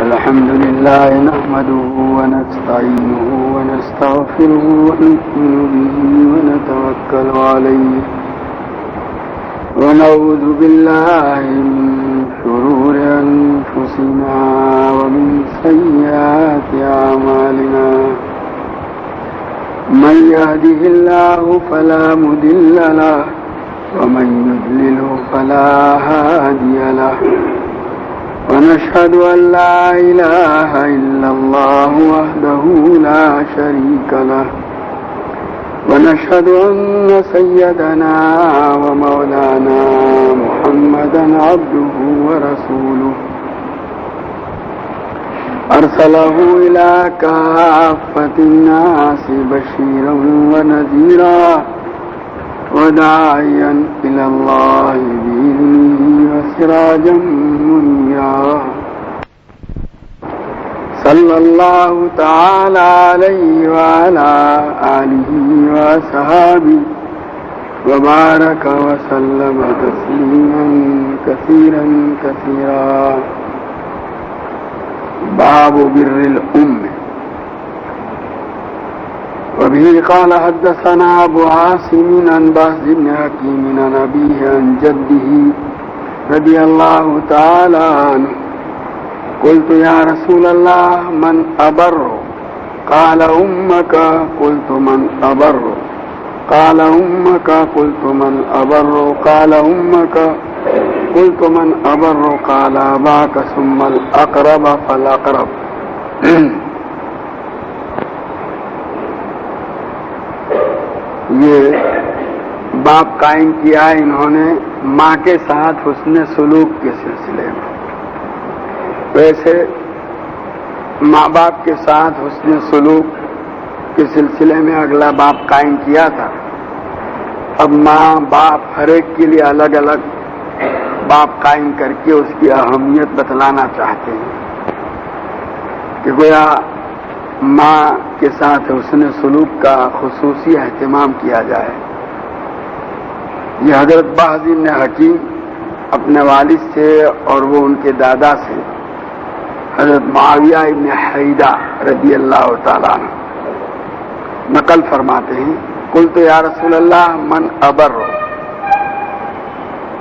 الحمد لله نحمده ونستعينه ونستغفره ونؤمن به ونتوكل عليه ونعوذ بالله من شرور أنفسنا ومن سيئات أعمالنا من يهده الله فلا مضل له ومن يضلله فلا هادي له ونشهد أن لا إله إلا الله وحده لا شريك له ونشهد أن سيدنا ومولانا محمدا عبده ورسوله أرسله إلى كافة الناس بشيرا ونذيرا وداعيا إلى الله بإذنه وسراجا منيرا صلى الله تعالى عليه وعلى آله وأصحابه وبارك وسلم تسليما كثيرا كثيرا. باب بر الأم. وبه قال حدثنا أبو عاصم عن بهز بن حكيم عن أبيه عن جده رضي الله تعالى عنه قلت يا رسول الله من أبر؟ قال أمك. قلت من أبر؟ قال أمك. قلت من أبر؟ قال أمك. قلت من أبر؟ قال أباك ثم الأقرب فالأقرب. یہ باب قائم کیا انہوں نے ماں کے ساتھ حسن سلوک کے سلسلے میں. ویسے ماں باپ کے ساتھ حسن سلوک کے سلسلے میں اگلا باب قائم کیا تھا. اب ماں باپ ہر ایک کے لیے الگ الگ باب قائم کر کے اس کی اہمیت بتلانا چاہتے ہیں کہ گویا ماں کے ساتھ حسن سلوک کا خصوصی اہتمام کیا جائے. یہ حضرت بہز بن حکیم اپنے والد سے اور وہ ان کے دادا سے حضرت معاویہ ابن حیدہ رضی اللہ تعالیٰ عنہ نقل فرماتے ہیں. قلت یا رسول اللہ من ابر؟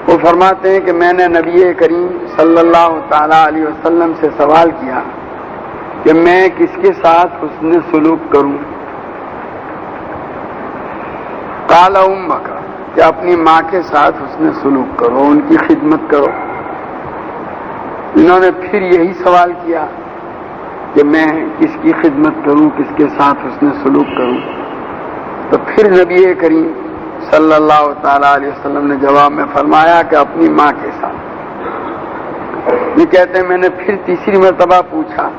وہ فرماتے ہیں کہ میں نے نبی کریم صلی اللہ تعالیٰ علیہ وسلم سے سوال کیا کہ میں کس کے ساتھ حسن سلوک کروں؟ قال امک، کہ اپنی ماں کے ساتھ حسن سلوک کرو، ان کی خدمت کرو. انہوں نے پھر یہی سوال کیا کہ میں کس کی خدمت کروں، کس کے ساتھ حسن سلوک کروں؟ تو پھر نبی کریم صلی اللہ تعالیٰ علیہ وسلم نے جواب میں فرمایا کہ اپنی ماں کے ساتھ. یہ کہتے ہیں میں نے پھر تیسری مرتبہ پوچھا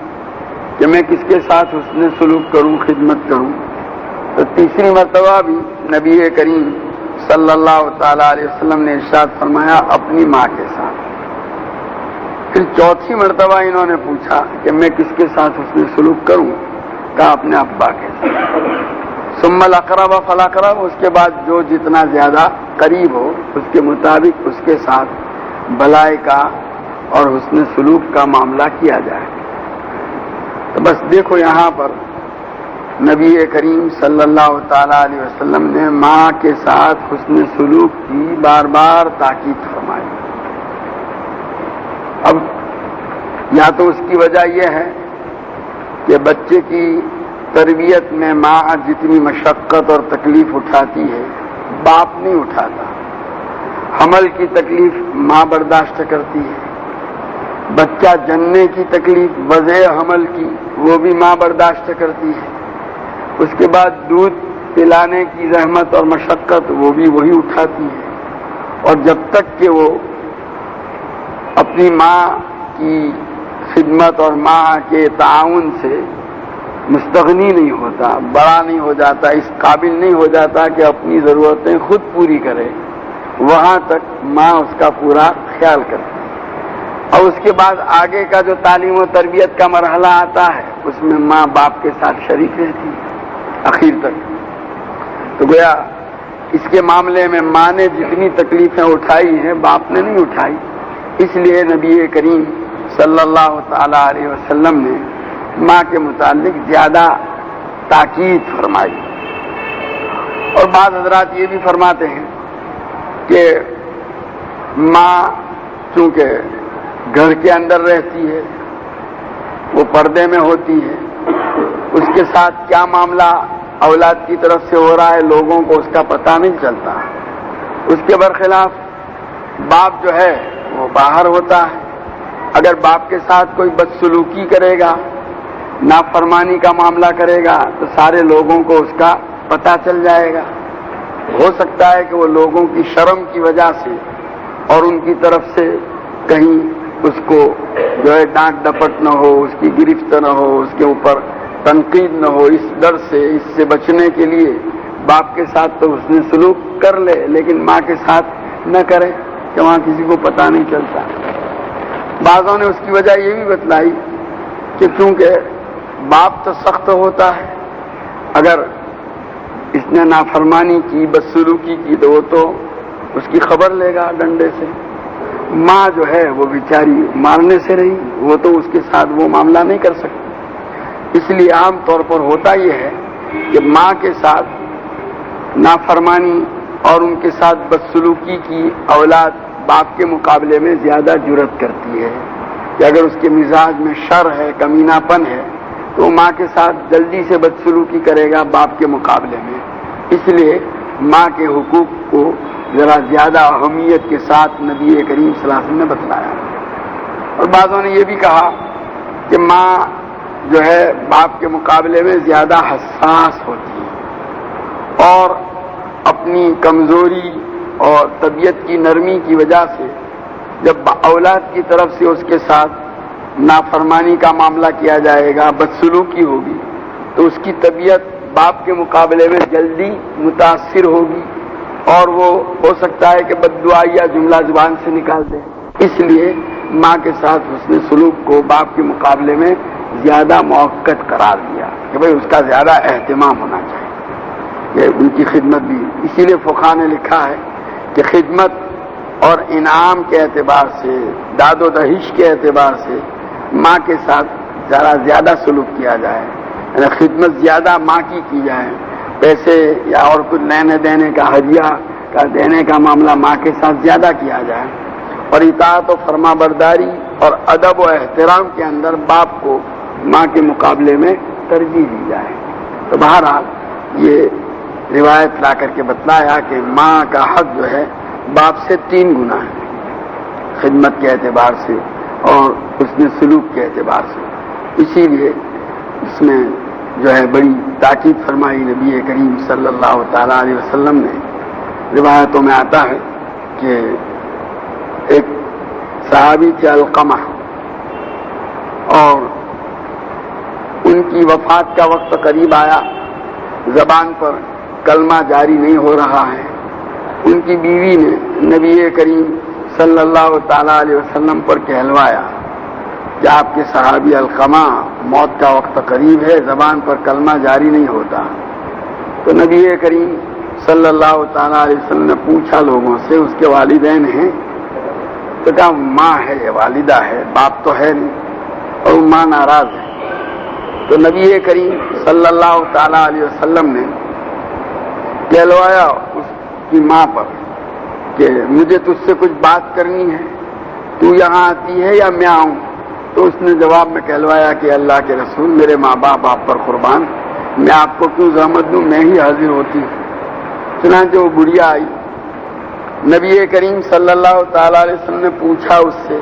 کہ میں کس کے ساتھ حسن سلوک کروں، خدمت کروں؟ تو تیسری مرتبہ بھی نبی کریم صلی اللہ تعالیٰ علیہ وسلم نے ارشاد فرمایا اپنی ماں کے ساتھ. پھر چوتھی مرتبہ انہوں نے پوچھا کہ میں کس کے ساتھ حسن سلوک کروں؟ کہا اپنے ابا کے ساتھ. ثم الاقرب فالاقرب، اس کے بعد جو جتنا زیادہ قریب ہو اس کے مطابق اس کے ساتھ بھلائی کا اور حسن سلوک کا معاملہ کیا جائے. تو بس دیکھو یہاں پر نبی کریم صلی اللہ تعالیٰ علیہ وسلم نے ماں کے ساتھ حسن سلوک کی بار بار تاکید فرمائی. اب یا تو اس کی وجہ یہ ہے کہ بچے کی تربیت میں ماں جتنی مشقت اور تکلیف اٹھاتی ہے باپ نہیں اٹھاتا. حمل کی تکلیف ماں برداشت کرتی ہے، بچہ جننے کی تکلیف وضع حمل کی وہ بھی ماں برداشت کرتی ہے، اس کے بعد دودھ پلانے کی زحمت اور مشقت وہ بھی وہی اٹھاتی ہے. اور جب تک کہ وہ اپنی ماں کی خدمت اور ماں کے تعاون سے مستغنی نہیں ہوتا، بڑا نہیں ہو جاتا، اس قابل نہیں ہو جاتا کہ اپنی ضرورتیں خود پوری کرے، وہاں تک ماں اس کا پورا خیال کرتی ہے. اور اس کے بعد آگے کا جو تعلیم و تربیت کا مرحلہ آتا ہے اس میں ماں باپ کے ساتھ شریک رہتی ہے اخیر تک. تو گویا اس کے معاملے میں ماں نے جتنی تکلیفیں اٹھائی ہیں باپ نے نہیں اٹھائی. اس لیے نبی کریم صلی اللہ تعالی علیہ وسلم نے ماں کے متعلق زیادہ تاکید فرمائی. اور بعض حضرات یہ بھی فرماتے ہیں کہ ماں چونکہ گھر کے اندر رہتی ہے، وہ پردے میں ہوتی ہے، اس کے ساتھ کیا معاملہ اولاد کی طرف سے ہو رہا ہے لوگوں کو اس کا پتہ نہیں چلتا. اس کے برخلاف باپ جو ہے وہ باہر ہوتا ہے. اگر باپ کے ساتھ کوئی بدسلوکی کرے گا، نافرمانی کا معاملہ کرے گا، تو سارے لوگوں کو اس کا پتہ چل جائے گا. ہو سکتا ہے کہ وہ لوگوں کی شرم کی وجہ سے اور ان کی طرف سے کہیں اس کو جو ہے ڈانٹ ڈپٹ نہ ہو، اس کی گرفت نہ ہو، اس کے اوپر تنقید نہ ہو، اس ڈر سے، اس سے بچنے کے لیے باپ کے ساتھ تو اس نے سلوک کر لے، لیکن ماں کے ساتھ نہ کرے کہ وہاں کسی کو پتہ نہیں چلتا. بعضوں نے اس کی وجہ یہ بھی بتلائی کہ چونکہ باپ تو سخت ہوتا ہے، اگر اس نے نافرمانی کی، بدسلوکی کی، تو وہ تو اس کی خبر لے گا ڈنڈے سے. ماں جو ہے وہ بیچاری مارنے سے رہی، وہ تو اس کے ساتھ وہ معاملہ نہیں کر سکتی. اس لیے عام طور پر ہوتا یہ ہے کہ ماں کے ساتھ نافرمانی اور ان کے ساتھ بدسلوکی کی اولاد باپ کے مقابلے میں زیادہ جرأت کرتی ہے. کہ اگر اس کے مزاج میں شر ہے، کمینہ پن ہے، تو وہ ماں کے ساتھ جلدی سے بدسلوکی کرے گا باپ کے مقابلے میں. اس لیے ماں کے حقوق کو ذرا زیادہ اہمیت کے ساتھ نبی کریم صلی اللہ علیہ وسلم نے بتلایا. اور بعضوں نے یہ بھی کہا کہ ماں جو ہے باپ کے مقابلے میں زیادہ حساس ہوتی ہے، اور اپنی کمزوری اور طبیعت کی نرمی کی وجہ سے جب اولاد کی طرف سے اس کے ساتھ نافرمانی کا معاملہ کیا جائے گا، بدسلوکی ہوگی، تو اس کی طبیعت باپ کے مقابلے میں جلدی متاثر ہوگی، اور وہ ہو سکتا ہے کہ بددعا یا جملہ زبان سے نکال دے. اس لیے ماں کے ساتھ حسن سلوک کو باپ کے مقابلے میں زیادہ موقت قرار دیا کہ بھئی اس کا زیادہ اہتمام ہونا چاہیے، کہ ان کی خدمت بھی. اسی لیے فقہا نے لکھا ہے کہ خدمت اور انعام کے اعتبار سے، داد و دہش کے اعتبار سے ماں کے ساتھ ذرا زیادہ سلوک کیا جائے، یعنی خدمت زیادہ ماں کی جائے. پیسے یا اور کچھ لینے دینے کا، ہدیہ کا دینے کا معاملہ ماں کے ساتھ زیادہ کیا جائے، اور اطاعت و فرما برداری اور ادب و احترام کے اندر باپ کو ماں کے مقابلے میں ترجیح دی جائے. تو بہرحال یہ روایت لا کر کے بتلایا کہ ماں کا حق جو ہے باپ سے 3 گنا ہے، خدمت کے اعتبار سے اور حسن سلوک کے اعتبار سے. اسی لیے اس میں جو ہے بڑی تاکید فرمائی نبی کریم صلی اللہ تعالی علیہ وسلم نے. روایتوں میں آتا ہے کہ ایک صحابی تھے علقمہ، اور ان کی وفات کا وقت قریب آیا، زبان پر کلمہ جاری نہیں ہو رہا ہے. ان کی بیوی نے نبی کریم صلی اللہ تعالی علیہ وسلم پر کہلوایا کہ آپ کے صحابی علقمہ موت کا وقت قریب ہے، زبان پر کلمہ جاری نہیں ہوتا. تو نبی کریم صلی اللہ تعالی علیہ وسلم نے پوچھا لوگوں سے اس کے والدین ہیں؟ تو کہا ماں ہے، والدہ ہے، باپ تو ہے نہیں، اور ماں ناراض ہے. تو نبی کریم صلی اللہ تعالی علیہ وسلم نے کہلوایا اس کی ماں پر کہ مجھے تجھ سے کچھ بات کرنی ہے، تو یہاں آتی ہے یا میں آؤں؟ تو اس نے جواب میں کہلوایا کہ اللہ کے رسول، میرے ماں باپ آپ پر قربان، میں آپ کو کیوں زحمت دوں، میں ہی حاضر ہوتی ہوں. چنانچہ وہ بڑھیا آئی. نبی کریم صلی اللہ تعالی علیہ وسلم نے پوچھا اس سے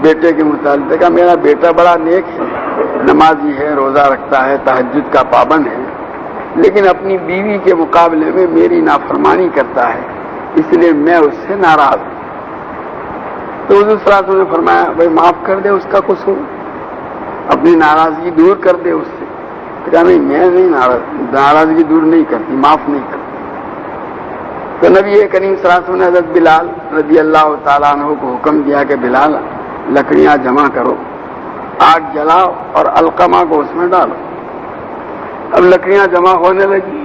بیٹے کے متعلق، کہا میرا بیٹا بڑا نیک ہے، نمازی ہے، روزہ رکھتا ہے، تہجد کا پابند ہے، لیکن اپنی بیوی کے مقابلے میں میری نافرمانی کرتا ہے، اس لیے میں اس سے ناراض ہوں. تو حضور صلی اللہ علیہ وسلم نے فرمایا بھائی معاف کر دے اس کا قصور، اپنی ناراضگی دور کر دے اس سے. کہا نہیں، میں نہیں ناراضگی دور نہیں کرتی، معاف نہیں کرتی. تو نبی کریم صلی اللہ علیہ وسلم نے حضرت بلال رضی اللہ تعالیٰ عنہ کو حکم دیا کہ بلال لکڑیاں جمع کرو، آگ جلاؤ اور علقمہ کو اس میں ڈالو. اب لکڑیاں جمع ہونے لگی.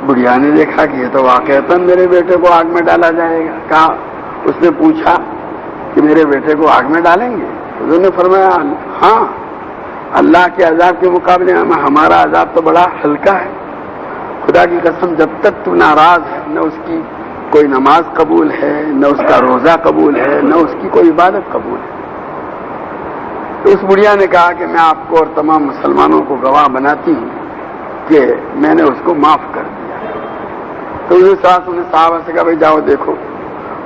بڑھیا نے دیکھا کہ یہ تو واقعتاً میرے بیٹے کو آگ میں ڈالا جائے گا. کہا، اس نے پوچھا کہ میرے بیٹے کو آگ میں ڈالیں گے؟ حضور نے فرمایا ہاں، اللہ کے عذاب کے مقابلے میں ہمارا عذاب تو بڑا ہلکا ہے۔ خدا کی قسم جب تک تو ناراض ہے، نہ اس کی کوئی نماز قبول ہے، نہ اس کا روزہ قبول ہے، نہ اس کی کوئی عبادت قبول ہے۔ تو اس بڑھیا نے کہا کہ میں آپ کو اور تمام مسلمانوں کو گواہ بناتی ہوں کہ میں نے اس کو معاف کر دیا۔ تو اس ساتھ انہیں صحابہ سے کہا بھائی جاؤ دیکھو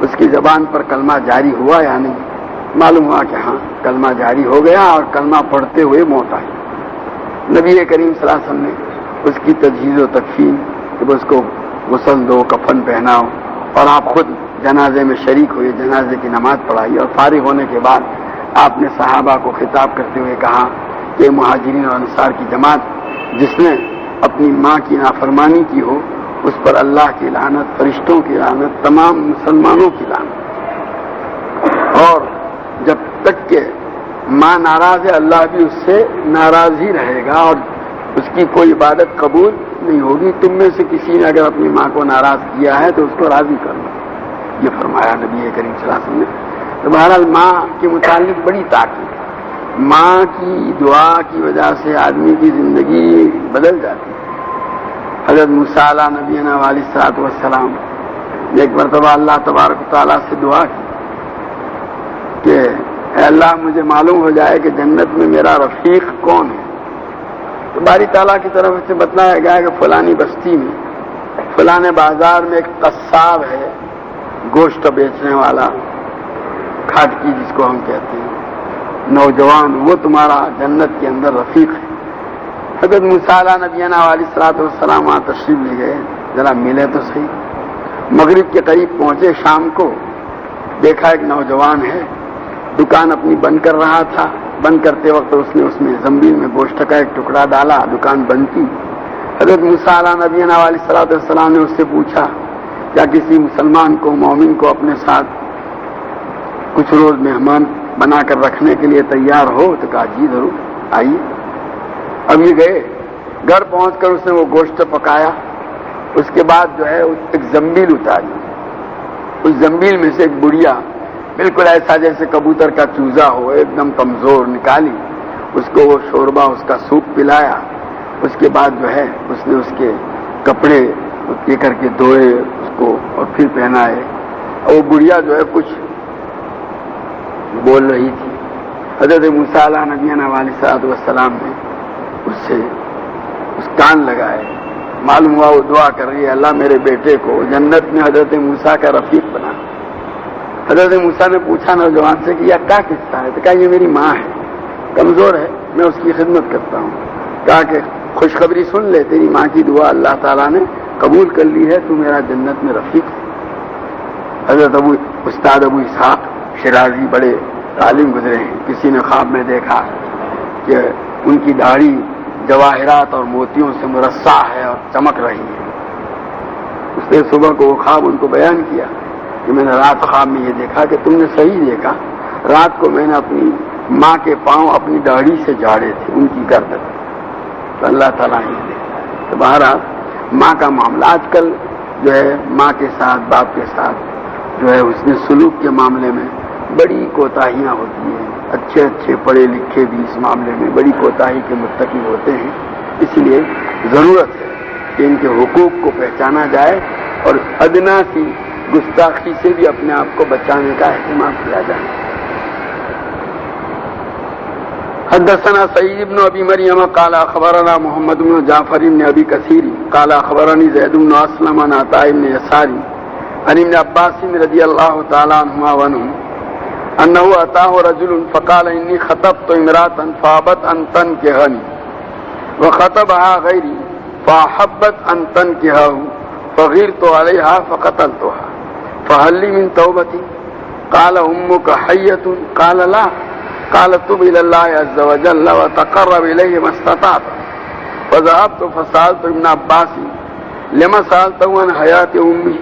اس کی زبان پر کلمہ جاری ہوا یا نہیں۔ معلوم ہوا کہ ہاں کلمہ جاری ہو گیا اور کلمہ پڑھتے ہوئے موت آئی۔ نبی کریم صلی اللہ علیہ وسلم نے اس کی تجہیز و تکفین، جب اس کو غسل دو، کفن پہناؤ، اور آپ خود جنازے میں شریک ہوئے، جنازے کی نماز پڑھائی، اور فارغ ہونے کے بعد آپ نے صحابہ کو خطاب کرتے ہوئے کہا کہ مہاجرین اور انصار کی جماعت جس نے اپنی ماں کی نافرمانی کی ہو اس پر اللہ کی لعنت، فرشتوں کی لعنت، تمام مسلمانوں کی لعنت، اور جب تک کہ ماں ناراض ہے اللہ بھی اس سے ناراض ہی رہے گا اور اس کی کوئی عبادت قبول نہیں ہوگی۔ تم میں سے کسی نے اگر اپنی ماں کو ناراض کیا ہے تو اس کو راضی کر لو، یہ فرمایا نبی کریم صلی اللہ علیہ وسلم نے۔ تو بہرحال ماں کے متعلق بڑی تاکید، ماں کی دعا کی وجہ سے آدمی کی زندگی بدل جاتی ہے۔ حضرت موسیٰ علیہ نبینا علیہ الصلوۃ والسلام نے ایک مرتبہ اللہ تبارک و تعالیٰ سے دعا کی کہ اے اللہ مجھے معلوم ہو جائے کہ جنت میں میرا رفیق کون ہے۔ تو باری تعالیٰ کی طرف سے بتلایا گیا کہ فلانی بستی میں، فلانے بازار میں ایک قصاب ہے، گوشت بیچنے والا، کھاٹکی جس کو ہم کہتے ہیں، نوجوان، وہ تمہارا جنت کے اندر رفیق ہے۔ حضرت موسیٰ علیہ نبینا علیہ الصلوۃ والسلام وہاں تشریف لے گئے، ذرا ملے تو صحیح۔ مغرب کے قریب پہنچے، شام کو دیکھا ایک نوجوان ہے، دکان اپنی بند کر رہا تھا، بند کرتے وقت اس نے اس میں زنبیل میں گوشت کا ایک ٹکڑا ڈالا، دکان بند کی۔ حضرت موسیٰ علیہ نبینا علیہ الصلوۃ والسلام نے اس سے پوچھا کیا کسی مسلمان کو، مومن کو اپنے ساتھ کچھ روز مہمان بنا کر رکھنے کے لیے تیار ہو؟ تو کہا جی ضرور آئیے۔ اب یہ گئے، گھر پہنچ کر اس نے وہ گوشت پکایا، اس کے بعد جو ہے ایک زنبیل اتاری، اس زنبیل میں سے ایک بڑھیا بالکل ایسا جیسے کبوتر کا چوزا ہو، ایک دم کمزور، نکالی، اس کو وہ شوربہ، اس کا سوپ پلایا۔ اس کے بعد جو ہے اس نے اس کے کپڑے یہ کر کے دھوئے اس کو اور پھر پہنائے۔ وہ بڑھیا جو ہے کچھ بول رہی تھی۔ حضرت موسیٰ علیہ نبینا علیہ الصلوۃ والسلام نے اس سے اس کان لگائے، معلوم ہوا وہ دعا کر رہی ہے اللہ میرے بیٹے کو جنت میں حضرت موسیٰ کا رفیق بنا۔ حضرت موسیٰ نے پوچھا نوجوان سے کہ یہ کیا قصہ ہے؟ تو کہا یہ میری ماں ہے، کمزور ہے، میں اس کی خدمت کرتا ہوں۔ کہا کہ خوشخبری سن لے، تیری ماں کی دعا اللہ تعالیٰ نے قبول کر لی ہے، تو میرا جنت میں رفیق ہے۔ حضرت استاد ابو اسحاق شیرازی بڑے عالم گزرے ہیں، کسی نے خواب میں دیکھا کہ ان کی داڑھی جواہرات اور موتیوں سے مرصع ہے اور چمک رہی ہے۔ اس نے صبح کو وہ خواب ان کو بیان کیا کہ میں نے رات خواب میں یہ دیکھا کہ تم نے صحیح دیکھا، رات کو میں نے اپنی ماں کے پاؤں اپنی داڑھی سے جاڑے تھے، ان کی گردن۔ تو اللہ تعالیٰ ہی دے۔ تو بہرحال ماں کا معاملہ آج کل جو ہے ماں کے ساتھ، باپ کے ساتھ جو ہے اس نے سلوک کے معاملے میں بڑی کوتاہیاں ہوتی ہیں۔ اچھے اچھے پڑھے لکھے بھی اس معاملے میں بڑی کوتاہی کے مرتکب ہوتے ہیں۔ اس لیے ضرورت ہے کہ ان کے حقوق کو پہچانا جائے اور ادنا سی گستاخی سے بھی اپنے آپ کو بچانے کا اہتمام کیا جائے۔ حدثنا سعید بن ابی مریم قال اخبرنا محمد بن جعفر بن ابی کثیر قال اخبرنی زید بن اسلم عن عطاء بن یسار عن ابن عباس رضی اللہ تعالی عنہما وعنہ انه اتاه رجل فقال انی خطبت امرأة فابت ان تنكحني وخطبها غيري فاحبت ان تنكحه فغرت عليها فقتلتها فهل لي من توبتي؟ قال امك حية؟ قال لا، قال تب الى الله عز وجل وتقرب اليه ما استطعت۔ فذهبت فسألت ابن عباس لما سألته عن حياة امه؟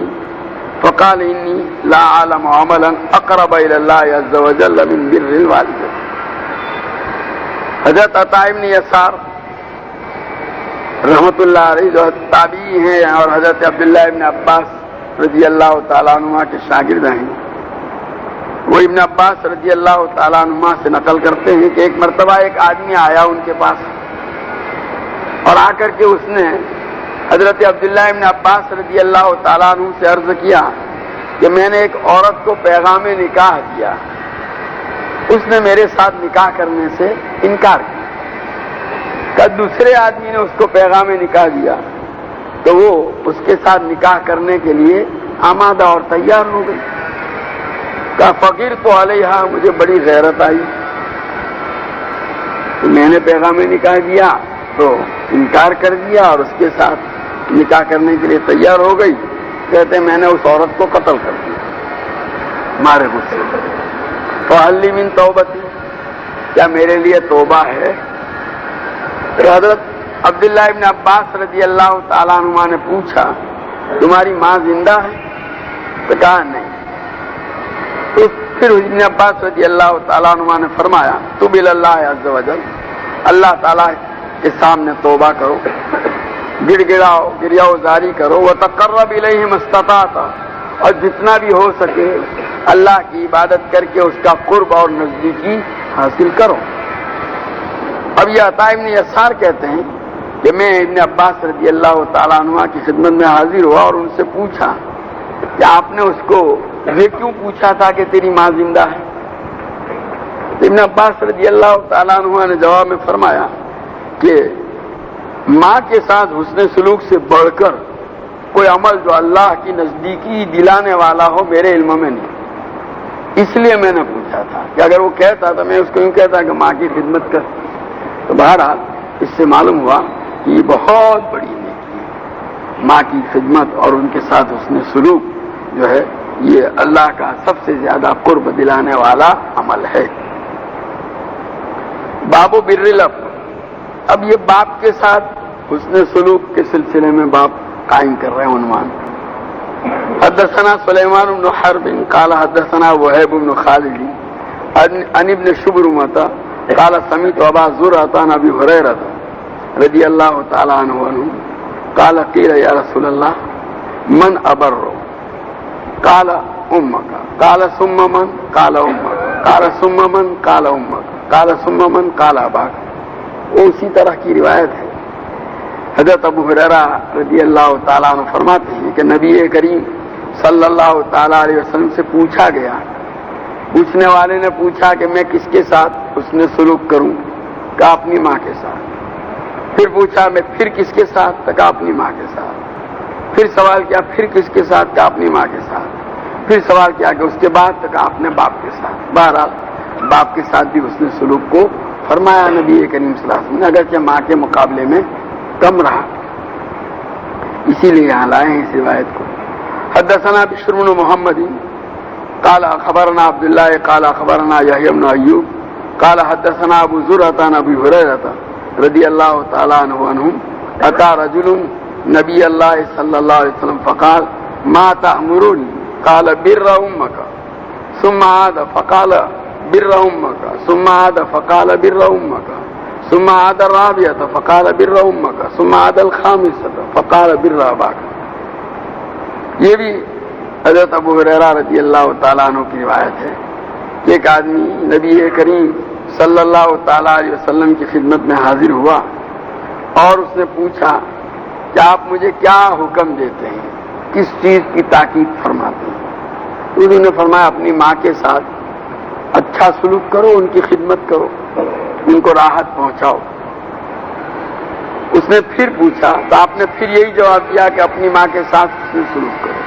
فقال انی لا اعلم عملا اقرب الى الله عز وجل من بر الوالدین۔ حضرت عطاء بن یسار رحمت اللہ علیہ جو تابعی ہیں اور حضرت عبداللہ ابن عباس رضی اللہ تعالیٰ عنہ کے شاگرد ہیں، وہ ابن عباس رضی اللہ تعالیٰ عنہما سے نقل کرتے ہیں کہ ایک مرتبہ ایک آدمی آیا ان کے پاس اور آ کر کے اس نے حضرت عبداللہ ابن عباس رضی اللہ تعالیٰ عنہ سے عرض کیا کہ میں نے ایک عورت کو پیغام نکاح دیا، اس نے میرے ساتھ نکاح کرنے سے انکار کیا۔ کل دوسرے آدمی نے اس کو پیغام نکاح دیا تو وہ اس کے ساتھ نکاح کرنے کے لیے آمادہ اور تیار ہو گئی۔ کہا فقیر تو علیہ، مجھے بڑی غیرت آئی، تو میں نے پیغام نکاح دیا تو انکار کر دیا اور اس کے ساتھ نکاح کرنے کے لیے تیار ہو گئی۔ کہتے میں نے اس عورت کو قتل کر دیا مارے غصے۔ فہل لی من توبتی، کیا میرے لیے توبہ ہے؟ تو حضرت عبداللہ ابن عباس رضی اللہ تعالیٰ عنہ نے پوچھا تمہاری ماں زندہ ہے؟ تو کہا نہیں۔ تو پھر ابن عباس رضی اللہ تعالیٰ عنہ نے فرمایا تب اللہ عز و جل، اللہ تعالیٰ کے سامنے توبہ کرو، گڑ گڑاؤ، گریہ زاری کرو، وتقرب الیہ ما استطعت، اور جتنا بھی ہو سکے اللہ کی عبادت کر کے اس کا قرب اور نزدیکی حاصل کرو۔ اب یہ عطا ابن یسار کہتے ہیں کہ میں ابن عباس رضی اللہ تعالیٰ عنہ کی خدمت میں حاضر ہوا اور ان سے پوچھا کہ آپ نے اس کو یہ کیوں پوچھا تھا کہ تیری ماں زندہ ہے؟ ابن عباس رضی اللہ تعالیٰ عنہ نے جواب میں فرمایا کہ ماں کے ساتھ حسن سلوک سے بڑھ کر کوئی عمل جو اللہ کی نزدیکی دلانے والا ہو میرے علم میں نہیں، اس لیے میں نے پوچھا تھا کہ اگر وہ کہتا تو میں اس کو یوں کہتا کہ ماں کی خدمت کر۔ تو بہرحال اس سے معلوم ہوا کہ یہ بہت بڑی نیکی ہے، ماں کی خدمت اور ان کے ساتھ حسن سلوک جو ہے یہ اللہ کا سب سے زیادہ قرب دلانے والا عمل ہے۔ باب بر الاب، اب یہ باپ کے ساتھ حسن سلوک کے سلسلے میں باپ قائم کر رہے ہیں عنوان۔ حدثنا سلیمان بن حرب قال حدثنا وهيب بن خالد عن ابن شبرمة قال سمعت ابا زرعة عن ابي هريرة رضي الله تعالى عنه قال قيل يا رسول الله من ابر؟ قال امك، قال ثم من؟ قال امك، قال ثم من؟ قال امك، قال ثم من؟ قال اباك۔ اسی طرح کی روایت ہے۔ حضرت ابو ہریرہ رضی اللہ تعالیٰ عنہ فرماتے ہیں کہ نبی کریم صلی اللہ تعالیٰ علیہ وسلم سے پوچھا گیا، پوچھنے والے نے پوچھا کہ میں کس کے ساتھ حسن سلوک کروں؟ کہا اپنی ماں کے ساتھ۔ پھر پوچھا میں پھر کس کے ساتھ؟ کہا اپنی ماں کے ساتھ۔ پھر سوال کیا پھر کس کے ساتھ؟ کہا اپنی ماں کے ساتھ۔ پھر سوال کیا کہ اس کے بعد؟ کہا اپنے باپ کے ساتھ۔ بہرحال باپ کے ساتھ بھی حسن سلوک کو فرمایا نبی کریم صلی اللہ علیہ وسلم نے، اگرچہ ماں کے مقابلے میں کم رہا، اسی لیے یہاں لائے ہیں اس روایت کو۔ حدثنا بشر بن محمد قال اخبرنا عبد الله قال اخبرنا يحيى بن ايوب قال حدثنا ابو زرعة عن ابي هريرة رضي الله تعالى عنهم اتى رجل نبي الله صلى الله عليه وسلم فقال ما تأمرني؟ قال بر امك، ثم عاد فقال بر امك، ثم عاد فقال بر امك، ثم عاد الرابعة فقال بر امك، ثم عاد الخامسة فقال بر اباك۔ یہ بھی حضرت ابو ہریرہ رضی اللہ تعالیٰ عنہ کی روایت ہے کہ ایک آدمی نبی کریم صلی اللہ تعالیٰ علیہ وسلم کی خدمت میں حاضر ہوا اور اس نے پوچھا کہ آپ مجھے کیا حکم دیتے ہیں، کس چیز کی تاکید فرماتے ہیں؟ انہوں نے فرمایا اپنی ماں کے ساتھ اچھا سلوک کرو، ان کی خدمت کرو، ان کو راحت پہنچاؤ۔ اس نے پھر پوچھا تو آپ نے پھر یہی جواب دیا کہ اپنی ماں کے ساتھ حسن سلوک کرو۔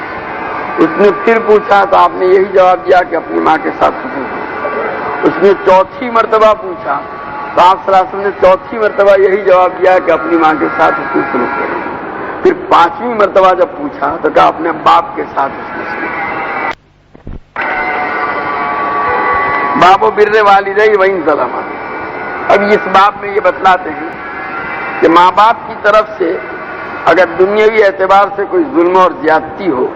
اس نے پھر پوچھا تو آپ نے یہی جواب دیا کہ اپنی ماں کے ساتھ حسن سلوک کرو۔ اس نے چوتھی مرتبہ پوچھا تو آپ صلی اللہ علیہ وسلم نے چوتھی مرتبہ یہی جواب دیا کہ اپنی ماں کے ساتھ حسن سلوک کرو۔ پھر پانچویں مرتبہ جب پوچھا تو کہا اپنے باپ کے ساتھ حسن سلوک کرو۔ باب بر والدی وان ظلما، اب اس باب میں یہ بتلاتے ہیں کہ ماں باپ کی طرف سے اگر دنیاوی اعتبار سے کوئی ظلم اور زیادتی ہو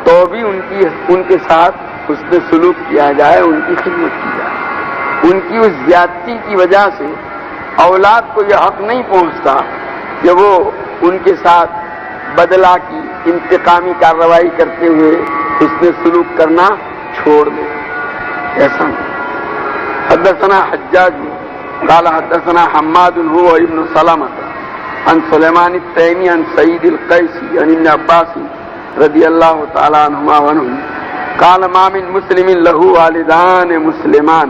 تو بھی ان کے ساتھ حسن سلوک کیا جائے، ان کی خدمت کی جائے۔ ان کی اس زیادتی کی وجہ سے اولاد کو یہ حق نہیں پہنچتا کہ وہ ان کے ساتھ بدلہ کی انتقامی کارروائی کرتے ہوئے حسن سلوک کرنا چھوڑ دے۔ ایسا حدثنا حجاج قال حدثنا حماد هو ابن سلمة عن سليمان التيمي عن سعيد القيسي عن ابن عباس رضي الله تعالى عنهما وعنهم قال ما من مسلم له والدان مسلمان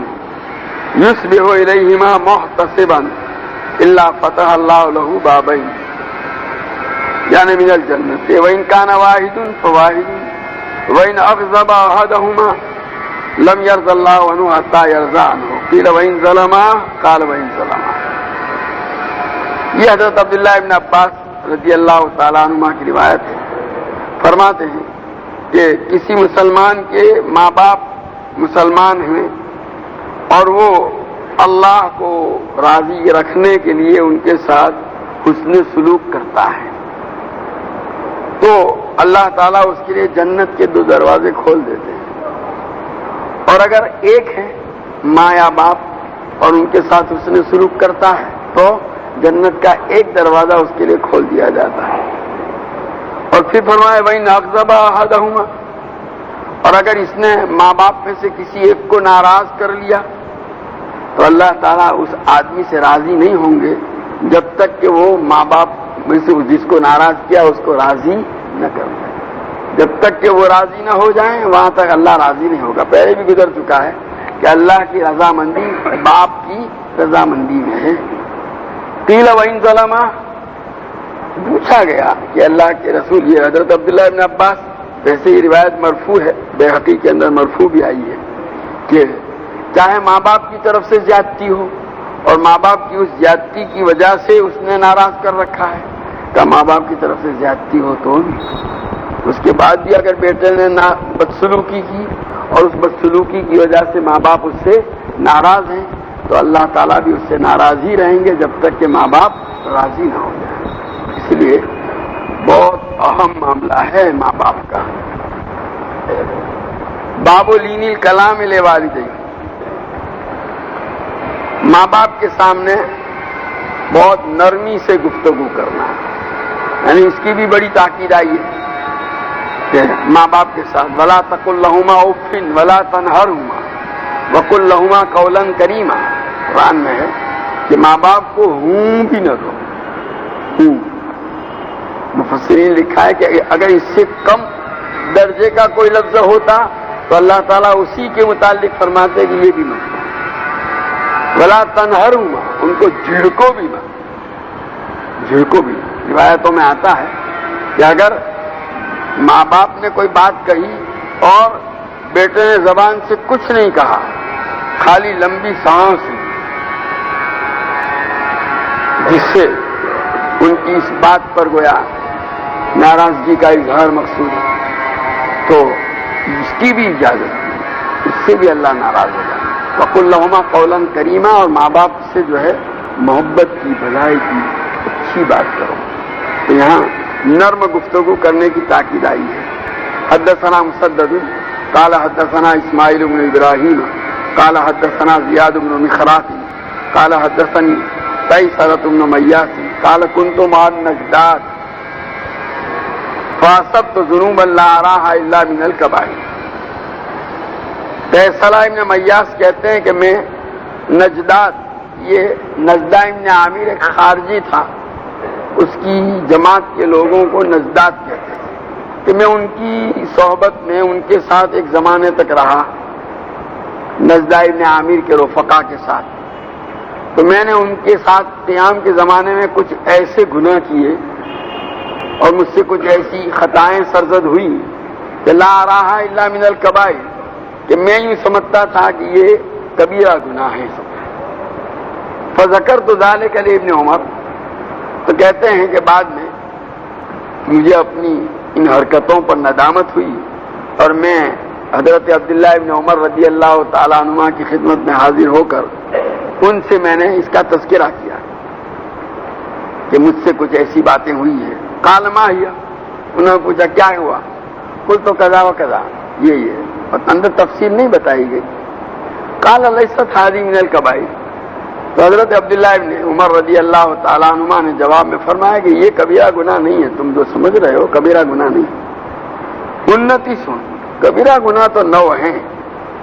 يصبح إليهما محتسبا إلا فتح الله له بابين يعني من الجنة وإن كان واحد فواحد وإن أغضب أحدهما لم يرضى الله عنه حتى يرضى عنه قيل وإن ظلما قال وإن ظلما. یہ حضرت عبداللہ ابن عباس رضی اللہ تعالیٰ عنہما کی روایت ہے. فرماتے ہیں کہ کسی مسلمان کے ماں باپ مسلمان ہیں اور وہ اللہ کو راضی رکھنے کے لیے ان کے ساتھ حسن سلوک کرتا ہے تو اللہ تعالیٰ اس کے لیے جنت کے 2 دروازے کھول دیتے ہیں. اور اگر ایک ہے ماں یا باپ اور ان کے ساتھ حسن سلوک کرتا ہے تو جنت کا 1 دروازہ اس کے لیے کھول دیا جاتا ہے. اور پھر فرمایا وَإِنْ أَغْضَبَ أَحَدَهُمَا، اور اگر اس نے ماں باپ میں سے کسی ایک کو ناراض کر لیا تو اللہ تعالیٰ اس آدمی سے راضی نہیں ہوں گے جب تک کہ وہ ماں باپ میں سے جس کو ناراض کیا اس کو راضی نہ کر دیں. جب تک کہ وہ راضی نہ ہو جائیں وہاں تک اللہ راضی نہیں ہوگا. پہلے بھی گزر چکا ہے کہ اللہ کی رضامندی باپ کی رضامندی میں ہے. قیل وَإِنْ ظَلَمَا، پوچھا گیا کہ اللہ کے رسول، یہ حضرت عبداللہ ابن عباس، ویسے یہ روایت مرفوع ہے، بیہقی کے اندر مرفوع بھی آئی ہے کہ چاہے ماں باپ کی طرف سے زیادتی ہو اور ماں باپ کی اس زیادتی کی وجہ سے اس نے ناراض کر رکھا ہے، کہ ماں باپ کی طرف سے زیادتی ہو تو اس کے بعد بھی اگر بیٹے نے بدسلوکی کی اور اس بدسلوکی کی وجہ سے ماں باپ اس سے ناراض ہیں تو اللہ تعالیٰ بھی اس سے ناراض ہی رہیں گے جب تک کہ ماں باپ راضی نہ ہو جائیں. اس لیے بہت اہم معاملہ ہے ماں باپ کا. باب لین الکلام لوالدین، ماں باپ کے سامنے بہت نرمی سے گفتگو کرنا، یعنی اس کی بھی بڑی تاکید آئی ہے کہ ماں باپ کے ساتھ ولا تقل لہما اف ولا تنہرہما وقل لہما قولا کریما. قرآن میں ہے کہ ماں باپ کو ہوں بھی نہ دو. مفسرین لکھا ہے کہ اگر اس سے کم درجے کا کوئی لفظ ہوتا تو اللہ تعالیٰ اسی کے متعلق فرماتے کہ یہ بھی مت. ولا تنہرہما، ان کو جھڑکو بھی مت. جھڑکو بھی. روایتوں میں آتا ہے کہ اگر ماں باپ نے کوئی بات کہی اور بیٹے نے زبان سے کچھ نہیں کہا، خالی لمبی سانس لی، جس سے ان کی اس بات پر گویا ناراضگی کا اظہار مقصود ہے، تو اس کی بھی اجازت ہے، اس سے بھی اللہ ناراض ہو جائے. وقل لہما قولا کریما، اور ماں باپ سے جو ہے محبت کی، بھلائی کی، اچھی بات کرو. تو یہاں نرم گفتگو کرنے کی تاکید آئی ہے. حدثنا مسدد قال حدثنا اسماعیل بن ابراہیم قال حدثنا زیاد بن مخراف قال حدثني قیصرۃ بن میاس قال كنت مع النجدات فاصبت ذنوبا لا اراها الا من الكبائر. قیصرہ ابن میاس کہتے ہیں کہ میں نجدات، یہ نجدہ ابن عامر ایک خارجی تھا، اس کی جماعت کے لوگوں کو نجدات کہتے ہیں، کہ میں ان کی صحبت میں ان کے ساتھ ایک زمانے تک رہا، نجدہ ابن عامر کے رفقا کے ساتھ. تو میں نے ان کے ساتھ قیام کے زمانے میں کچھ ایسے گناہ کیے اور مجھ سے کچھ ایسی خطائیں سرزد ہوئی کہ لا اراها الا من الکبائر، کہ میں یوں سمجھتا تھا کہ یہ کبیرہ گناہ ہے. فذکرت ذلک لابن عمر، تو کہتے ہیں کہ بعد میں مجھے اپنی ان حرکتوں پر ندامت ہوئی اور میں حضرت عبداللہ ابن عمر رضی اللہ تعالیٰ عنہ کی خدمت میں حاضر ہو کر ان سے میں نے اس کا تذکرہ کیا کہ مجھ سے کچھ ایسی باتیں ہوئی ہیں. قال ما ہی، انہوں نے پوچھا کیا ہوا؟ قلت تو قضا و قضا، یہ اور اندر تفصیل نہیں بتائی گئی. قال لیست هذه من الکبائر، تو حضرت عبداللہ ابن عمر رضی اللہ تعالیٰ عنہ نے جواب میں فرمایا کہ یہ کبیرہ گناہ نہیں ہے، تم جو سمجھ رہے ہو کبیرہ گناہ نہیں. انتی سن، کبیرہ گناہ تو 9 ہیں،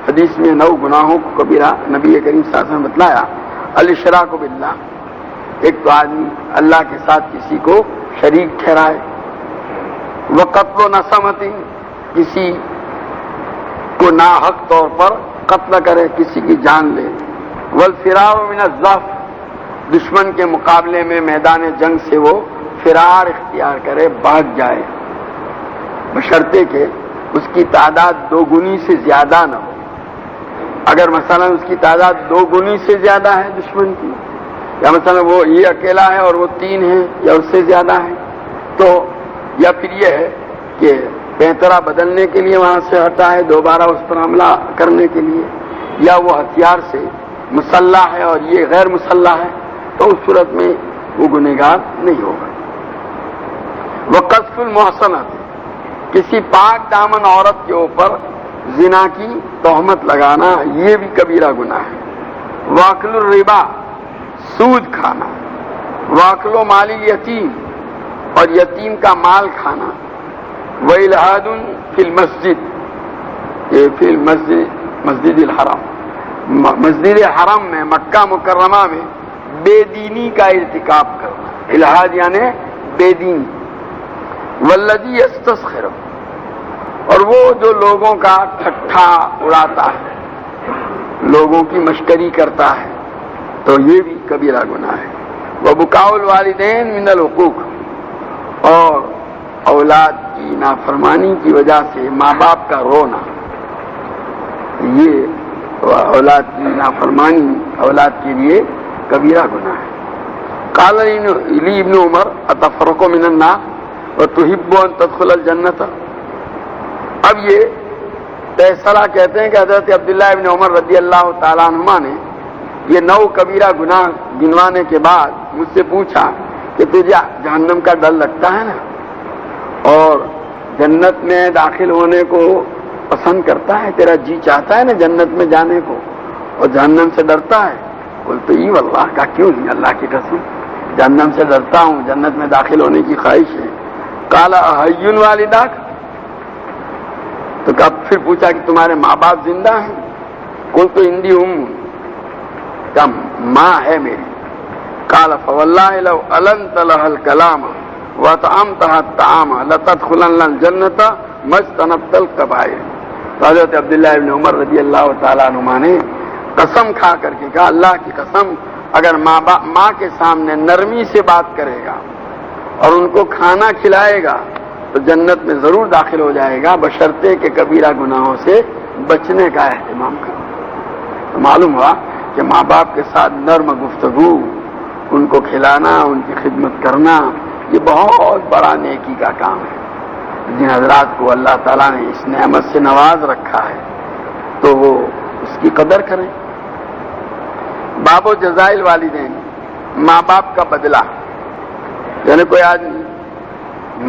حدیث میں 9 گناہوں کو کبیرہ نبی کریم صلی اللہ علیہ وسلم نے بتلایا. الاشراک باللہ، ایک تو آدمی اللہ کے ساتھ کسی کو شریک ٹھہرائے. وقتل و نسمت، کسی کو ناحق طور پر قتل کرے، کسی کی جان لے. والفرار من الضعف، دشمن کے مقابلے میں میدان جنگ سے وہ فرار اختیار کرے، بھاگ جائے، بشرطے کہ اس کی تعداد 2 گنی سے زیادہ نہ ہو. اگر مثلا اس کی تعداد 2 گنی سے زیادہ ہے دشمن کی، یا مثلا وہ یہ اکیلا ہے اور وہ 3 ہیں یا اس سے زیادہ ہے، تو یا پھر یہ ہے کہ پیترا بدلنے کے لیے وہاں سے ہٹا ہے دوبارہ اس پر حملہ کرنے کے لیے، یا وہ ہتھیار سے مسلح ہے اور یہ غیر مسلح ہے، تو اس صورت میں وہ گنہگار نہیں ہوگا. وقذف المحصنات، کسی پاک دامن عورت کے اوپر زنا کی تہمت لگانا، یہ بھی کبیرہ گناہ ہے. واکل الربا، سود کھانا. واکل مال الیتیم، اور یتیم کا مال کھانا. وإلحاد فی المسجد، فی مسجد الحرام، مسجد حرم میں مکہ مکرمہ میں بے دینی کا ارتکاب کرنا. الحاد یعنی بے دینی. والذی یستسخر، اور وہ جو لوگوں کا ٹھٹھا اڑاتا ہے، لوگوں کی مشکری کرتا ہے، تو یہ بھی کبیرہ گناہ ہے. وبکاء الوالدین من الحقوق، اور اولاد کی نافرمانی کی وجہ سے ماں باپ کا رونا، یہ اولاد کی نافرمانی اولاد کے لیے کبیرہ گناہ ہے. قال لی ابن عمر اتفرق من الناس وتحب ان تدخل الجنۃ. اب یہ فیصلہ کہتے ہیں کہ حضرت عبداللہ ابن عمر رضی اللہ تعالیٰ عنہما نے یہ 9 کبیرہ گناہ گنوانے کے بعد مجھ سے پوچھا کہ تجھے جہنم کا ڈر لگتا ہے نا، اور جنت میں داخل ہونے کو پسند کرتا ہے، تیرا جی چاہتا ہے نا جنت میں جانے کو، اور جہنم سے ڈرتا ہے؟ بولتے ای واللہ، کا کیوں نہیں، اللہ کی قسم جہنم سے ڈرتا ہوں، جنت میں داخل ہونے کی خواہش ہے. قال احی والداک، تو کب پھر پوچھا کہ تمہارے ماں باپ زندہ ہیں؟ قلت عندی کم ماں ہے میری. قال فواللہ لو علنت لها الکلام وطعمتها الطعام لتدخلن الجنۃ ما اجتنبت الکبائر. تو حضرت عبداللہ ابن عمر رضی اللہ تعالیٰ عنہما نے قسم کھا کر کے کہا، اللہ کی قسم، اگر ماں کے سامنے نرمی سے بات کرے گا اور ان کو کھانا کھلائے گا تو جنت میں ضرور داخل ہو جائے گا، بشرطے کہ کبیرہ گناہوں سے بچنے کا اہتمام کرو. تو معلوم ہوا کہ ماں باپ کے ساتھ نرم گفتگو، ان کو کھلانا، ان کی خدمت کرنا، یہ بہت بڑا نیکی کا کام ہے. جن حضرات کو اللہ تعالیٰ نے اس نعمت سے نواز رکھا ہے تو وہ اس کی قدر کریں. باب و جزائل والدین، ماں باپ کا بدلہ، یعنی کوئی آدمی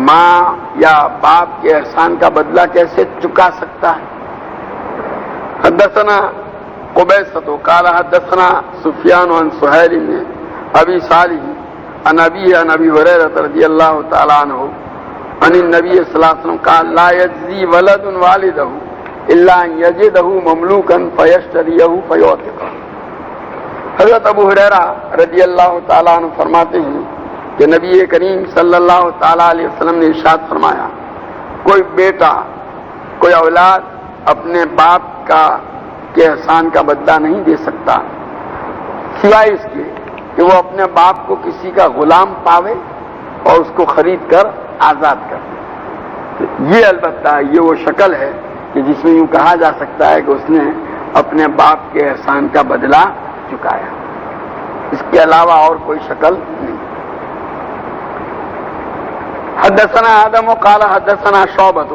ماں یا باپ کے احسان کا بدلہ کیسے چکا سکتا ہے. حدثنا قبیصۃ قال حدثنا سفیان عن سہیل بن ابی صالح عن ابی ہریرہ رضی اللہ تعالی عنہ عن النبی صلی اللہ علیہ وسلم قال لا يجزي ولد والده الا ان يجده مملوكا فيشتريه فيعتقه. حضرت ابو ہریرہ رضی اللہ تعالی عنہ فرماتے ہیں کہ نبی کریم صلی اللہ تعالیٰ علیہ وسلم نے ارشاد فرمایا، کوئی بیٹا، کوئی اولاد اپنے باپ کے احسان کا بدلہ نہیں دے سکتا سوائے اس کے کہ وہ اپنے باپ کو کسی کا غلام پاوے اور اس کو خرید کر آزاد کر. یہ البتہ یہ وہ شکل ہے کہ جس میں یوں کہا جا سکتا ہے کہ اس نے اپنے باپ کے احسان کا بدلہ چکایا، اس کے علاوہ اور کوئی شکل نہیں. حدثنا آدم قال حدثنا شعبة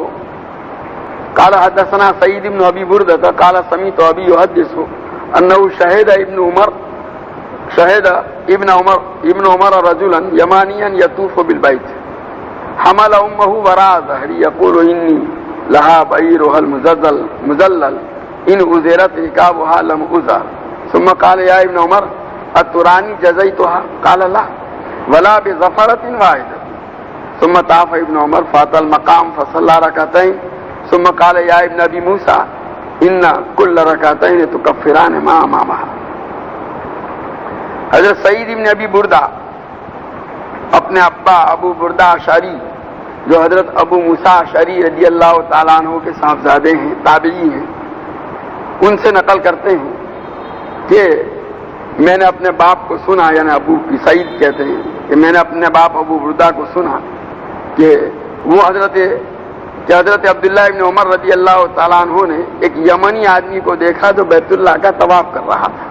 قال حدثنا سعيد بن ابي بردة قال سمعت ابي يحدث انه شهد ابن عمر رجلا يمانيا يطوف بالبيت حمل امه وراء ظهري يقول اني لها بعيرها المذلل ان ازرت ركابها لم ازر. ثم قال يا ابن عمر اتراني جزيتها؟ قال لا ولا بظفرة واحدة. ثم طاف ابن عمر فاتى المقام فصلى ركعتين. ثم قال يا ابن ابي موسى ان کل رکعتین تکفران ما امامہا۔ حضرت سعید بن ابی بردہ اپنے ابا ابو بردہ اشعری جو حضرت ابو موسیٰ اشعری رضی اللہ تعالیٰ عنہ کے صاحبزادے ہیں، تابعی ہیں، ان سے نقل کرتے ہیں کہ میں نے اپنے باپ کو سنا، یعنی ابو کی سعید کہتے ہیں کہ میں نے اپنے باپ ابو بردہ کو سنا کہ وہ حضرت عبداللہ ابن عمر رضی اللہ تعالیٰ عنہ نے ایک یمنی آدمی کو دیکھا جو بیت اللہ کا طواف کر رہا تھا،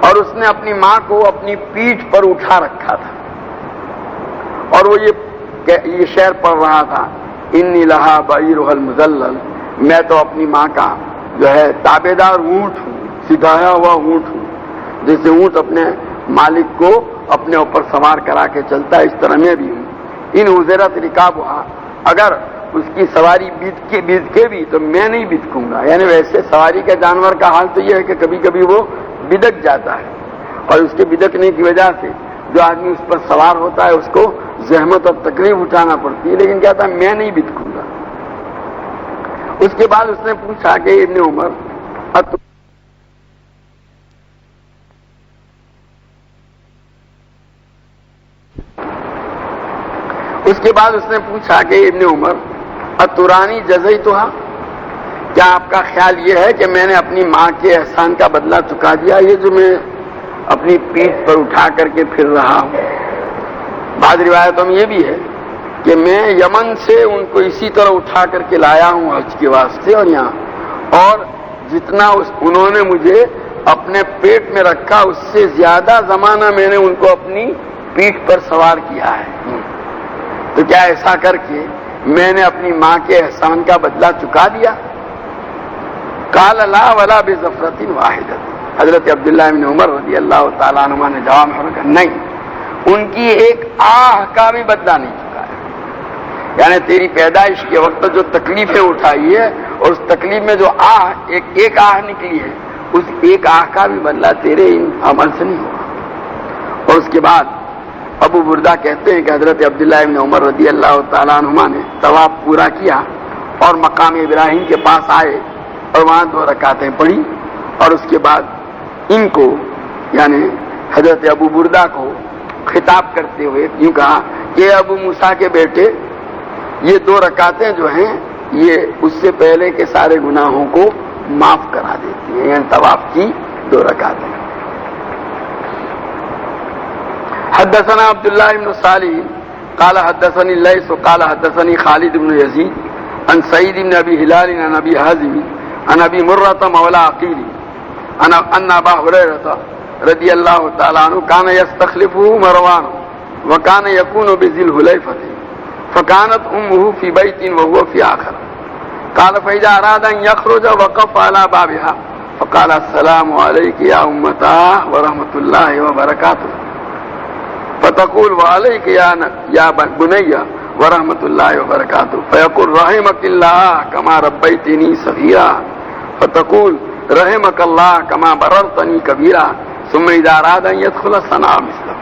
اور اس نے اپنی ماں کو اپنی پیٹھ پر اٹھا رکھا تھا، اور وہ یہ شعر پڑھ رہا تھا، انی لہا بعیرها المذلل، میں تو اپنی ماں کا جو ہے تابع دار اونٹ ہوں، سکھایا ہوا اونٹ ہوں، جیسے اونٹ اپنے مالک کو اپنے اوپر سوار کرا کے چلتا ہے، اس طرح میں بھی ہوں۔ ان حضرت رکابها، اگر اس کی سواری بیت کے بھی تو میں نہیں بتکوں گا، یعنی ویسے سواری کا جانور کا حال تو یہ ہے کہ کبھی کبھی وہ بدک جاتا ہے، اور اس کے بدکنے کی وجہ سے جو آدمی اس پر سوار ہوتا ہے اس کو زحمت اور تکلیف اٹھانا پڑتی ہے، لیکن کہتا ہے میں نہیں بتکوں گا۔ اس کے بعد اس نے پوچھا کہ ابن عمر اترانی جزیتھا، کیا آپ کا خیال یہ ہے کہ میں نے اپنی ماں کے احسان کا بدلہ چکا دیا، یہ جو میں اپنی پیٹھ پر اٹھا کر کے پھر رہا ہوں؟ بعض روایتوں میں یہ بھی ہے کہ میں یمن سے ان کو اسی طرح اٹھا کر کے لایا ہوں حج کے واسطے، اور یہاں اور جتنا انہوں نے مجھے اپنے پیٹ میں رکھا اس سے زیادہ زمانہ میں نے ان کو اپنی پیٹھ پر سوار کیا ہے، تو کیا ایسا کر کے میں نے اپنی ماں کے احسان کا بدلہ چکا دیا؟ قال لا ولا بظفرۃ واحدۃ، حضرت عبداللہ بن عمر رضی اللہ تعالیٰ عنہ نے جواب میں کہا نہیں، ان کی ایک آہ کا بھی بدلہ نہیں چکا ہے، یعنی تیری پیدائش کے وقت جو تکلیفیں اٹھائی ہے اور اس تکلیف میں جو آہ ایک آہ نکلی ہے، اس ایک آہ کا بھی بدلہ تیرے ان عمل سے نہیں ہوگا۔ اور اس کے بعد ابو بردہ کہتے ہیں کہ حضرت عبداللہ بن عمر رضی اللہ تعالیٰ عنہ نے طواف پورا کیا اور مقام ابراہیم کے پاس آئے اور وہاں 2 رکعتیں پڑھی، اور اس کے بعد ان کو یعنی حضرت ابو بردہ کو خطاب کرتے ہوئے یوں کہا کہ ابو موسیٰ کے بیٹے، یہ 2 رکعتیں جو ہیں یہ اس سے پہلے کے سارے گناہوں کو معاف کرا دیتی ہیں، یعنی طواف کی 2 رکعتیں۔ حدثنا عبداللہ بن صالح قال حدثني الليث قال حدثني خالد بن يزيد عن سعيد بن ابي هلال عن ابي حازم عن ابي مرة مولى عقيل ان ابا هريرة رضي الله تعالى عنه كان يستخلفه مروان وكان يكون بذي الحليفة فكانت امه في بيت وهو في آخر، قال فإذا اراد ان يخرج وقف على بابها فقال السلام عليك يا امتاه ورحمة الله وبركاته، فتقول وعليك يا بني ورحمة الله وبركاته، فيقول رحمك الله كما ربيتني صغيرا، فتقول رحمك الله كما بررتني كبيرا، ثم إذا أراد أن يدخل صنع مثله۔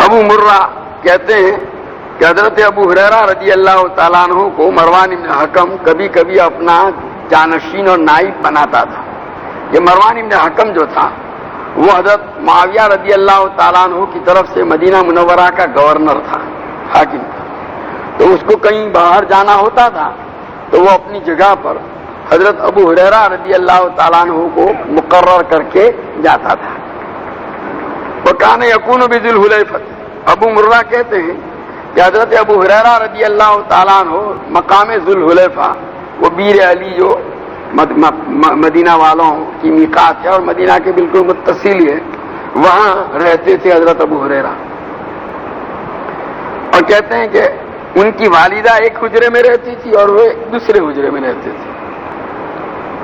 ابو مرہ کہتے ہیں کہ حضرت ابو ہریرہ رضی اللہ تعالیٰ عنہ کو مروان بن حکم کبھی کبھی اپنا جانشین اور نائب بناتا تھا۔ یہ مروان بن حکم جو تھا وہ حضرت معاویہ رضی اللہ تعالیٰ عنہ کی طرف سے مدینہ منورہ کا گورنر تھا، حاکم تھا، تو اس کو کہیں باہر جانا ہوتا تھا تو وہ اپنی جگہ پر حضرت ابو ہریرہ رضی اللہ تعالیٰ عنہ کو مقرر کر کے جاتا تھا۔ وَكَانَ يَكُونُ بِذِي الْحُلَيْفَةِ، ابو مرہ کہتے ہیں کہ حضرت ابو ہریرہ رضی اللہ تعالیٰ عنہ مقام ذو الحلیفہ، وہ بیر علی جو مدینہ والوں کی میقات ہے اور مدینہ کے بالکل متصل ہے، وہاں رہتے تھے حضرت ابو ہریرہ، اور کہتے ہیں کہ ان کی والدہ ایک حجرے میں رہتی تھی اور وہ دوسرے حجرے میں رہتے تھے۔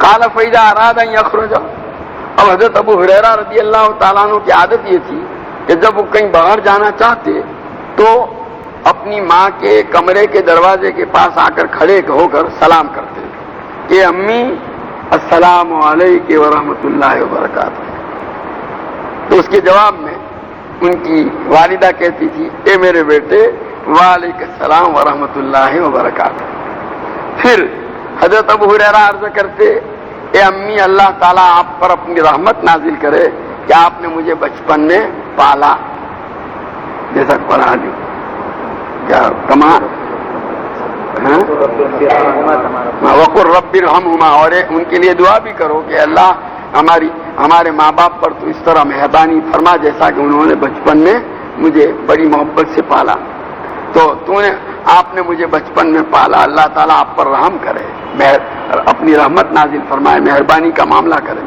قال فإذا أراد أن يخرج، اب حضرت ابو ہریرہ رضی اللہ تعالیٰ عنہ کی عادت یہ تھی کہ جب وہ کہیں باہر جانا چاہتے تو اپنی ماں کے کمرے کے دروازے کے پاس آ کر کھڑے ہو کر سلام کرتے کہ امی السلام علیکم ورحمۃ اللہ وبرکاتہ، تو اس کے جواب میں ان کی والدہ کہتی تھی اے میرے بیٹے وعلیکم السلام ورحمۃ اللہ وبرکاتہ۔ پھر حضرت ابو ہریرہ عرض کرتے اے امی اللہ تعالیٰ آپ پر اپنی رحمت نازل کرے کہ آپ نے مجھے بچپن میں پالا. جیسا پڑھا دی کیا کمال وقر رب ارحمہما, اور ان کے لیے دعا بھی کرو کہ اللہ ہمارے ماں باپ پر تو اس طرح مہربانی فرما جیسا کہ انہوں نے بچپن میں مجھے بڑی محبت سے پالا. تو آپ نے مجھے بچپن میں پالا, اللہ تعالیٰ آپ پر رحم کرے, اپنی رحمت نازل فرمائے, مہربانی کا معاملہ کرے.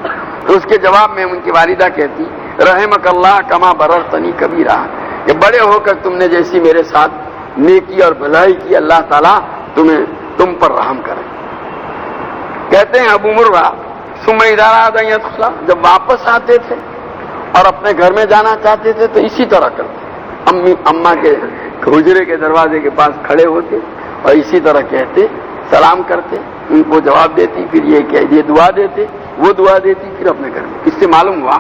تو اس کے جواب میں ان کی والدہ کہتی رحمک اللہ کما بررتنی کبیرہ, کہ بڑے ہو کر تم نے جیسی میرے ساتھ نیکی اور بھلائی کی اللہ تعالیٰ تم پر رحم کرے. کہتے ہیں ابو مرہ ثم اذا اراد ان يدخل, جب واپس آتے تھے اور اپنے گھر میں جانا چاہتے تھے تو اسی طرح کرتے, اماں کے حجرے کے دروازے کے پاس کھڑے ہوتے اور اسی طرح کہتے, سلام کرتے, ان کو جواب دیتی, پھر یہ دعا دیتے, وہ دعا دیتی, پھر اپنے گھر میں. اس سے معلوم ہوا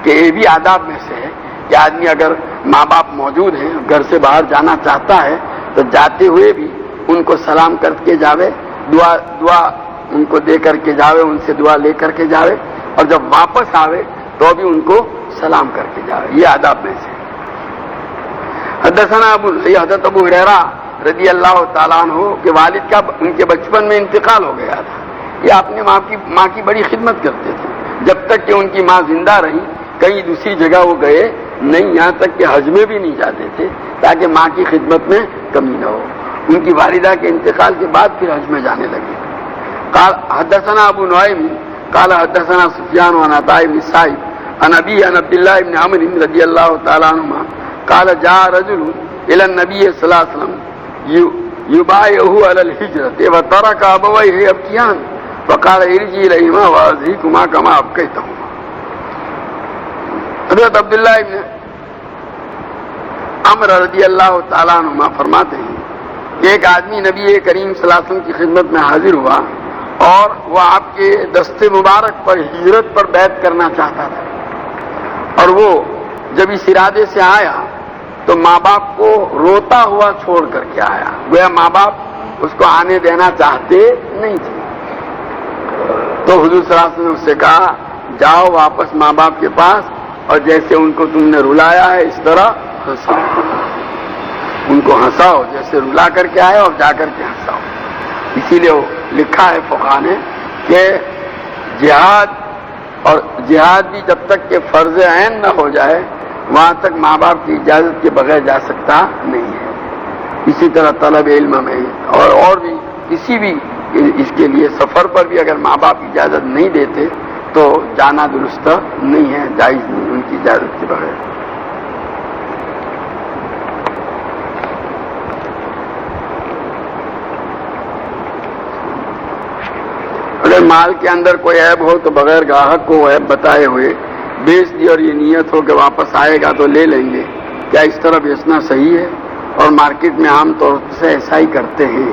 کہ یہ بھی آداب میں سے ہے کہ آدمی اگر ماں باپ موجود ہیں, گھر سے باہر جانا چاہتا ہے تو جاتے ہوئے بھی ان کو سلام کر کے جاوے, دعا ان کو دے کر کے جاوے, ان سے دعا لے کر کے جاوے, اور جب واپس آوے تو بھی ان کو سلام کر کے جاوے. یہ آداب میں سے. حدثنا حضرت ابو ہریرہ رضی اللہ تعالیٰ عنہ کے والد کا ان کے بچپن میں انتقال ہو گیا تھا. یہ اپنے ماں کی بڑی خدمت کرتے تھے جب تک کہ ان کی ماں زندہ رہی. کہیں دوسری جگہ وہ گئے نہیں, یہاں تک کہ حج میں بھی نہیں جاتے تھے تاکہ ماں کی خدمت میں کمی نہ ہو. ان کی والدہ کے انتقال کے بعد پھر حج میں جانے لگے. قال حدثنا ابو نعیم قال حدثنا سفیان عن عطاء بن سائب عن ابي عن عبد الله بن عمرو رضي الله تعالى عنهما قال جاء رجل الى النبي صلى الله عليه وسلم يبايعه على الهجرة وترك ابويه يبكيان فقال ارجع اليهما وارضيكما كما ابكيتهما. حضرت عبداللہ ابن عمر رضی اللہ تعالیٰ عنہما فرماتے ہیں کہ ایک آدمی نبی کریم صلی اللہ علیہ وسلم کی خدمت میں حاضر ہوا اور وہ آپ کے دست مبارک پر ہجرت پر بیعت کرنا چاہتا تھا, اور وہ جب اس ارادے سے آیا تو ماں باپ کو روتا ہوا چھوڑ کر کے آیا. گویا ماں باپ اس کو آنے دینا چاہتے نہیں تھے. تو حضور صلی اللہ علیہ وسلم نے اس سے کہا جاؤ واپس ماں باپ کے پاس, اور جیسے ان کو تم نے رلایا ہے اس طرح ہنساؤ, ان کو ہنساؤ جیسے رلا کر کے آئے اور جا کر کے ہنساؤ. اسی لیے لکھا ہے فقہا نے کہ جہاد بھی جب تک کہ فرض عین نہ ہو جائے وہاں تک ماں باپ کی اجازت کے بغیر جا سکتا نہیں ہے. اسی طرح طلب علم میں اور بھی کسی بھی اس کے لیے سفر پر بھی اگر ماں باپ اجازت نہیں دیتے تو جانا درست نہیں ہے, جائز نہیں ان کی اجازت کے بغیر. اگر مال کے اندر کوئی عیب ہو تو بغیر گاہک کو عیب بتائے ہوئے بیچ دی اور یہ نیت ہو کہ واپس آئے گا تو لے لیں گے, کیا اس طرح بیچنا صحیح ہے؟ اور مارکیٹ میں عام طور سے ایسا ہی کرتے ہیں.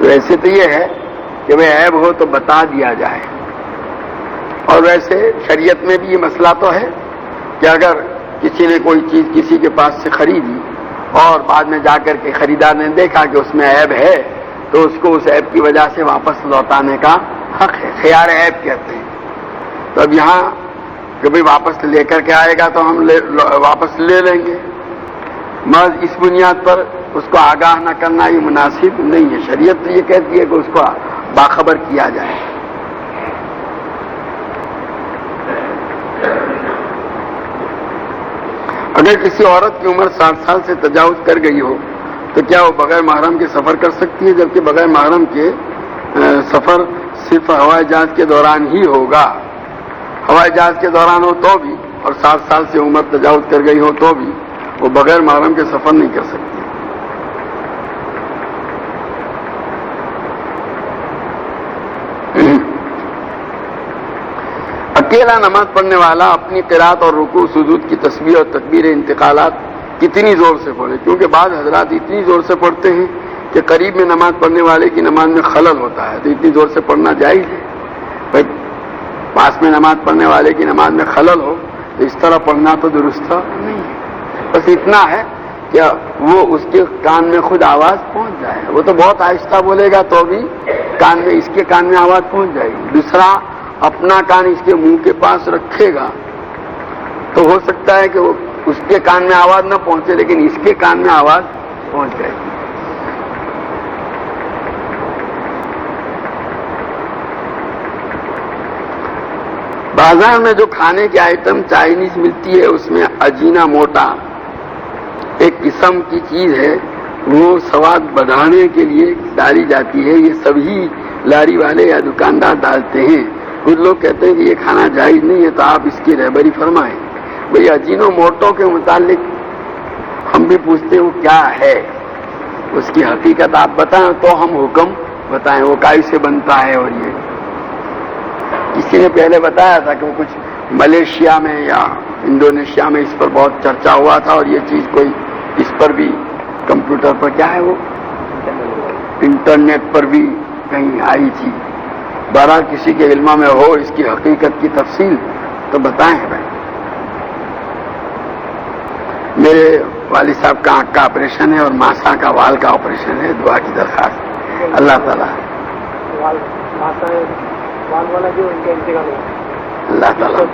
ویسے تو یہ ہے کہ وہ عیب ہو تو بتا دیا جائے, اور ویسے شریعت میں بھی یہ مسئلہ تو ہے کہ اگر کسی نے کوئی چیز کسی کے پاس سے خریدی اور بعد میں جا کر کے خریدار نے دیکھا کہ اس میں عیب ہے تو اس کو اس عیب کی وجہ سے واپس لوٹانے کا حق ہے, خیار عیب کہتے ہیں. تو اب یہاں کہ بھائی واپس لے کر کے آئے گا تو ہم واپس لے لیں گے, محض اس بنیاد پر اس کو آگاہ نہ کرنا یہ مناسب نہیں ہے. شریعت تو یہ کہتی ہے کہ اس کو باخبر کیا جائے. اگر کسی عورت کی عمر 60 سال سے تجاوز کر گئی ہو تو کیا وہ بغیر محرم کے سفر کر سکتی ہے؟ جبکہ بغیر محرم کے سفر صرف ہوائی جہاز کے دوران ہی ہوگا. ہوائی جہاز کے دوران ہو تو بھی, اور 60 سال سے عمر تجاوز کر گئی ہو تو بھی وہ بغیر محرم کے سفر نہیں کر سکتی. اکیلا نماز پڑھنے والا اپنی قرات اور رکوع سجود کی تسبیح اور تکبیر انتقالات کتنی زور سے پڑھے؟ کیونکہ بعض حضرات اتنی زور سے پڑھتے ہیں کہ قریب میں نماز پڑھنے والے کی نماز میں خلل ہوتا ہے. تو اتنی زور سے پڑھنا جائز ہے؟ بھائی پاس میں نماز پڑھنے والے کی نماز میں خلل ہو تو اس طرح پڑھنا تو درست نہیں ہے. بس اتنا ہے کیا وہ اس کے کان میں خود آواز پہنچ جائے. وہ تو بہت آہستہ بولے گا تو بھی کان میں اس کے کان میں آواز پہنچ جائے گی. دوسرا اپنا کان اس کے منہ کے پاس رکھے گا تو ہو سکتا ہے کہ وہ اس کے کان میں آواز نہ پہنچے لیکن اس کے کان میں آواز پہنچ جائے گی. بازار میں جو کھانے کی آئٹم چائنیز ملتی ہے اس میں اجینا موٹا ایک قسم کی چیز ہے, وہ سواد بڑھانے کے لیے ڈالی جاتی ہے. یہ سبھی لاری والے یا دکاندار ڈالتے ہیں. کچھ لوگ کہتے ہیں کہ یہ کھانا جائز نہیں ہے تو آپ اس کی رہبری فرمائیں. بھئی اجینو موٹو کے متعلق ہم بھی پوچھتے ہیں وہ کیا ہے, اس کی حقیقت آپ بتائیں تو ہم حکم بتائیں وہ کائی سے بنتا ہے. اور یہ کسی نے پہلے بتایا تھا کہ وہ کچھ ملیشیا میں یا انڈونیشیا میں اس پر بہت چرچا ہوا تھا اور یہ چیز کوئی اس پر بھی کمپیوٹر پر کیا ہے وہ انٹرنیٹ پر بھی کہیں آئی تھی. بہرحال کسی کے علم میں ہو اس کی حقیقت کی تفصیل تو بتائیں بھائی. میرے والد صاحب کا آنکھ کا آپریشن ہے اور ماسا کا وال کا آپریشن ہے. دعا کی درخواست. اللہ تعالیٰ اللہ تعالیٰ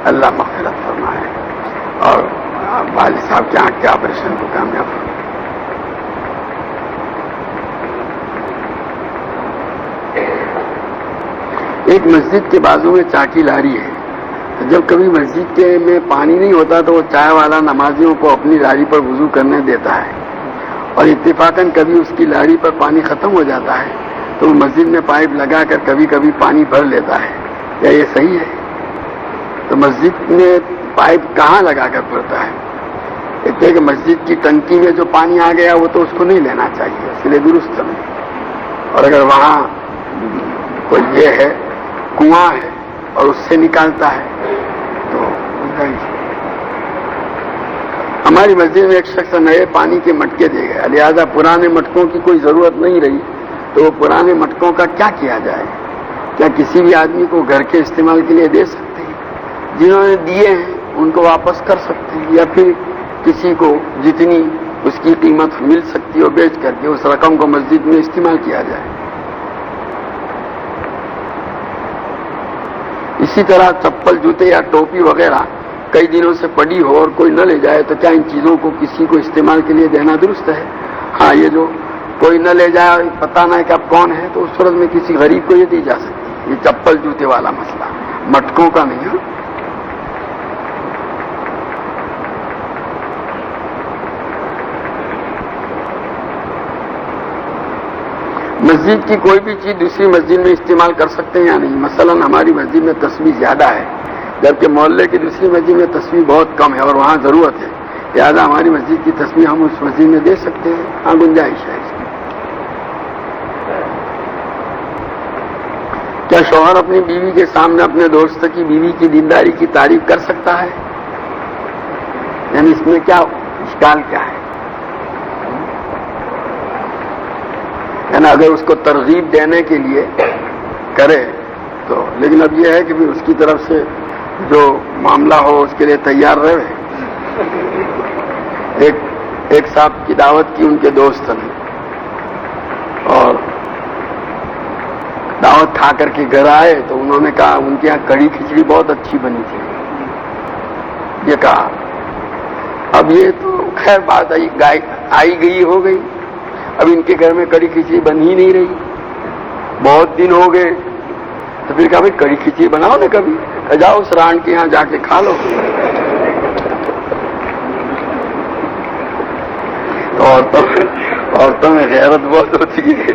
اللہ مغفرت فرمائے اور والد صاحب کے آنکھ کے آپریشن کو کامیاب فرمائے. ایک مسجد کے بازو میں چاکی لاری ہے. جب کبھی مسجد کے میں پانی نہیں ہوتا تو وہ چائے والا نمازیوں کو اپنی لاری پر وضو کرنے دیتا ہے اور اتفاقاً کبھی اس کی لاری پر پانی ختم ہو جاتا ہے تو وہ مسجد میں پائپ لگا کر کبھی کبھی پانی بھر لیتا ہے. کیا یہ صحیح ہے؟ تو مسجد میں پائپ کہاں لگا کر بھرتا ہے؟ کہتے ہیں کہ مسجد کی ٹنکی میں جو پانی آ گیا وہ تو اس کو نہیں لینا چاہیے, اس لیے درست نہیں. اور اگر وہاں کوئی یہ ہے کنواں ہے اور اس سے نکالتا ہے تو ہماری مسجد میں ایک شخص نئے پانی کے مٹکے دے گیا, لہذا پرانے مٹکوں کی کوئی ضرورت نہیں رہی تو وہ پرانے مٹکوں کا کیا کیا جائے؟ کیا کسی بھی آدمی کو گھر کے استعمال کے لیے دے سکتے ہیں؟ جنہوں نے دیے ہیں ان کو واپس کر سکتے ہیں یا پھر کسی کو جتنی اس کی قیمت مل سکتی ہے بیچ کر کے اس رقم کو مسجد میں استعمال کیا جائے. اسی طرح چپل جوتے یا ٹوپی وغیرہ کئی دنوں سے پڑی ہو اور کوئی نہ لے جائے تو کیا ان چیزوں کو کسی کو استعمال کے لیے دینا درست ہے؟ ہاں, یہ جو کوئی نہ لے جائے پتہ نہ ہے کہ اب کون ہے تو اس صورت میں کسی غریب کو یہ دی جا سکتی ہے. یہ چپل جوتے والا مسئلہ مٹکوں کا نہیں ہے. مسجد کی کوئی بھی چیز دوسری مسجد میں استعمال کر سکتے ہیں یا نہیں؟ مثلا ہماری مسجد میں تسبیح زیادہ ہے جبکہ محلے کی دوسری مسجد میں تسبیح بہت کم ہے اور وہاں ضرورت ہے, لہٰذا ہماری مسجد کی تسبیح ہم اس مسجد میں دے سکتے ہیں. ہاں, گنجائش ہے اس کی. کیا شوہر اپنی بیوی کے سامنے اپنے دوست کی بیوی کی دینداری کی تعریف کر سکتا ہے؟ یعنی اس میں کیا اشکال کیا ہے؟ یعنی اگر اس کو ترغیب دینے کے لیے کرے تو, لیکن اب یہ ہے کہ بھی اس کی طرف سے جو معاملہ ہو اس کے لیے تیار رہے. ایک صاحب کی دعوت کی ان کے دوست نے اور دعوت کھا کر کے گھر آئے تو انہوں نے کہا ان کے یہاں کڑھی کھچڑی بہت اچھی بنی تھی. یہ کہا. اب یہ تو خیر بات آئی گئی ہو گئی. اب ان کے گھر میں کڑھی کھچڑی بن ہی نہیں رہی, بہت دن ہو گئے. تو پھر کہا بھائی کڑھی کھچڑی بناؤ نا کبھی, جاؤ اس رانڈ کے یہاں جا کے کھا لو. عورتوں میں غیرت بہت ہوتی ہے.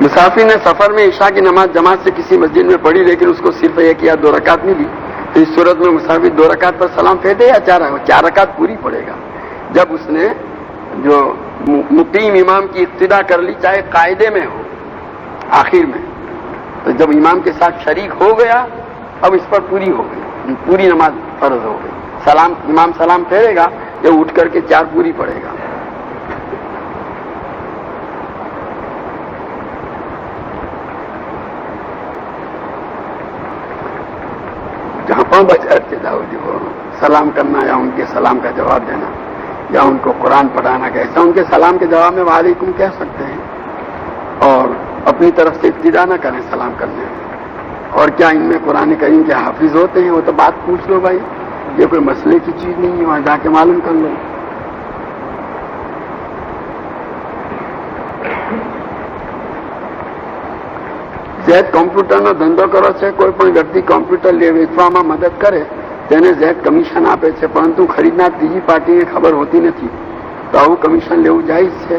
مسافر نے سفر میں عشاء کی نماز جماعت سے کسی مسجد میں پڑھی لیکن اس کو صرف ایک یا 2 رکعت ملی, تو اس صورت میں مسافر 2 رکعت پر سلام پھیر دے یا 4 رکعت پوری پڑے گا؟ جب اس نے جو مقیم امام کی اقتدا کر لی چاہے قاعدے میں ہو آخر میں, تو جب امام کے ساتھ شریک ہو گیا اب اس پر پوری ہو گئی, پوری نماز فرض ہو گئی. امام سلام پھیرے گا جب اٹھ کر کے 4 پوری پڑے گا. بازار کے جاؤ جی وہ سلام کرنا یا ان کے سلام کا جواب دینا یا ان کو قرآن پڑھانا کیسا ان کے سلام کے جواب میں وعلیکم کہہ سکتے ہیں اور اپنی طرف سے ابتدا نہ کریں سلام کرنے میں. اور کیا ان میں قرآن کریم کے حافظ ہوتے ہیں؟ وہ تو بات پوچھ لو بھائی، یہ کوئی مسئلے کی چیز نہیں ہے، وہاں جا کے معلوم کر لو. ઝેડ કોમ્પ્યુટરનો ધંધો કરો છે, કોઈ પણ વ્યક્તિ કોમ્પ્યુટર વેચવામાં મદદ કરે તેને ઝેડ કમિશન આપે છે, પરંતુ ખરીદનાર ત્રીજી પાર્ટીને ખબર હોતી નથી, તો આવું કમિશન લેવું જાયઝ છે?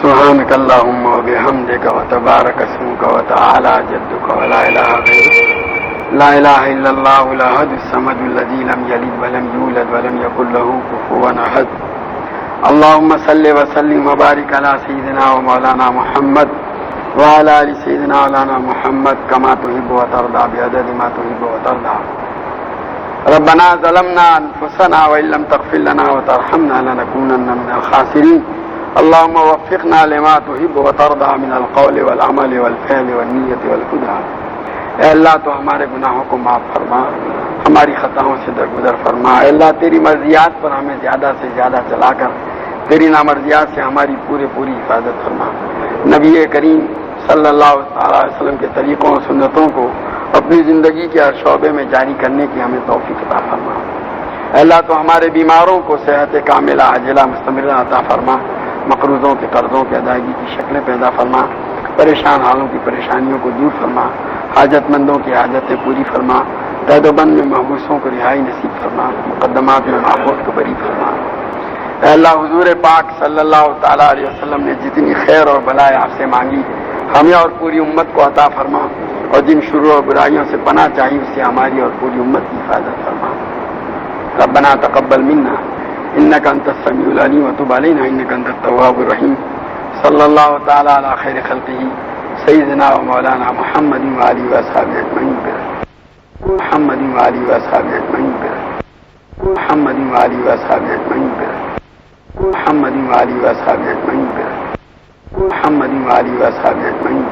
سبحانك اللهم وبحمدك وتبارك اسمك وتعالى جدك ولا اله غيرك لا اله الا الله الاحد الصمد الذي لم يلد ولم يولد ولم يكن له كفوا احد. اللهم صل وسلم وبارك على سيدنا ومولانا محمد وعلى ال سيدنا مولانا محمد كما تحب وترضى بعدد ما تحب وترضى. ربنا ظلمنا انفسنا وان لم تغفر لنا وترحمنا لنكونن من الخاسرين. اللهم وفقنا لما تحب وترضى من القول والعمل والفعل والنية والهدى. اے اللہ تو ہمارے گناہوں کو معاف فرما، ہماری خطاؤں سے درگزر فرما. اے اللہ تیری مرضیات پر ہمیں زیادہ سے زیادہ چلا کر تیری نامرضیات سے ہماری پوری حفاظت فرما. نبی کریم صلی اللہ علیہ وسلم کے طریقوں اور سنتوں کو اپنی زندگی کے ہر شعبے میں جاری کرنے کی ہمیں توفیق عطا فرما. اے اللہ تو ہمارے بیماروں کو صحت کاملہ عاجلہ مستمرہ عطا فرما. مقروضوں کے قرضوں کی ادائیگی کی شکلیں پیدا فرما. پریشان حالوں کی پریشانیوں کو دور فرما. حاجت مندوں کی حاجتیں پوری فرما. قید و بند میں محبوسوں کو رہائی نصیب فرما. مقدمات میں محفوظ کو بری فرما. اے اللہ حضور پاک صلی اللہ تعالیٰ علیہ وسلم نے جتنی خیر اور بلائے آپ سے مانگی ہمیں اور پوری امت کو عطا فرما، اور جن شرور اور برائیوں سے پناہ چاہیے اس سے ہماری اور پوری امت کی حفاظت فرما. ربنا تقبل منا انك انت السميع العليم وتب علينا انك انت التواب الرحيم. صلی اللہ تعالی علی خیر خلقہ سیدنا و مولانا محمد وآلہ واصحابہ اجمعین. محمد وآلہ واصحابہ اجمعین. محمد وآلہ واصحابہ اجمعین. محمد وآلہ واصحابہ اجمعین. محمد وآلہ واصحابہ اجمعین.